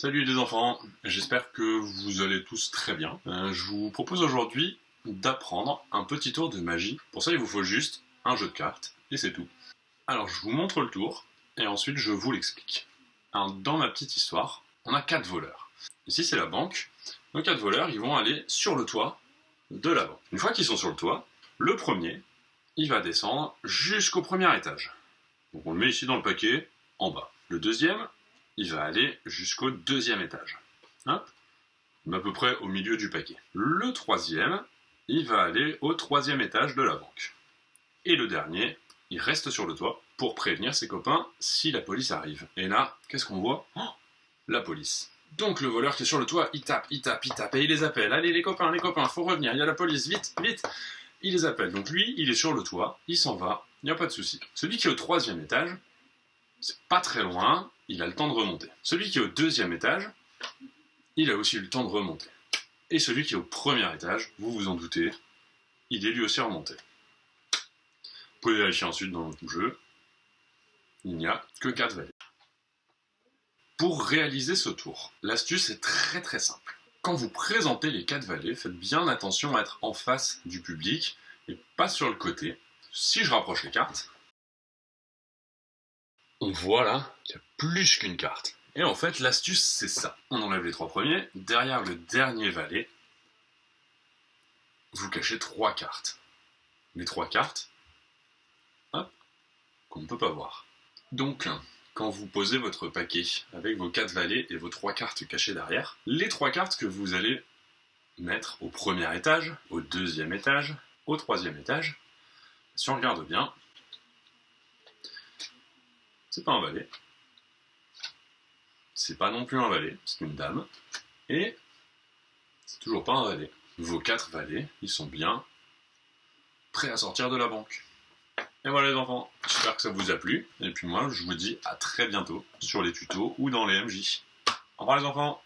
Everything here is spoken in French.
Salut les enfants, j'espère que vous allez tous très bien. Je vous propose aujourd'hui d'apprendre un petit tour de magie. Pour ça, il vous faut juste un jeu de cartes, et c'est tout. Alors, je vous montre le tour, et ensuite je vous l'explique. Alors, dans ma petite histoire, on a 4 voleurs. Ici, c'est la banque. Nos 4 voleurs, ils vont aller sur le toit de la banque. Une fois qu'ils sont sur le toit, le premier, il va descendre jusqu'au premier étage. Donc on le met ici dans le paquet, en bas. Le deuxième, il va aller jusqu'au deuxième étage. Hop, à peu près au milieu du paquet. Le troisième, il va aller au troisième étage de la banque. Et le dernier, il reste sur le toit pour prévenir ses copains si la police arrive. Et là, qu'est-ce qu'on voit ? La police. Donc le voleur qui est sur le toit, il tape, et il les appelle. Allez les copains, faut revenir, il y a la police, vite, vite. Il les appelle. Donc lui, il est sur le toit, il s'en va, il n'y a pas de souci. Celui qui est au troisième étage, c'est pas très loin, il a le temps de remonter. Celui qui est au deuxième étage, il a aussi eu le temps de remonter. Et celui qui est au premier étage, vous vous en doutez, il est lui aussi remonté. Vous pouvez vérifier ensuite dans le jeu, il n'y a que 4 valets. Pour réaliser ce tour, l'astuce est très très simple. Quand vous présentez les 4 valets, faites bien attention à être en face du public et pas sur le côté. Si je rapproche les cartes, on voit là qu'il y a plus qu'une carte. Et en fait, l'astuce, c'est ça. On enlève les 3 premiers, derrière le dernier valet, vous cachez 3 cartes. Les 3 cartes, hop, qu'on ne peut pas voir. Donc, quand vous posez votre paquet avec vos 4 valets et vos 3 cartes cachées derrière, les 3 cartes que vous allez mettre au premier étage, au deuxième étage, au troisième étage, si on regarde bien, c'est pas un valet, c'est pas non plus un valet, c'est une dame, et c'est toujours pas un valet. Vos 4 valets, ils sont bien prêts à sortir de la banque. Et voilà les enfants, j'espère que ça vous a plu, et puis moi je vous dis à très bientôt sur les tutos ou dans les MJ. Au revoir les enfants.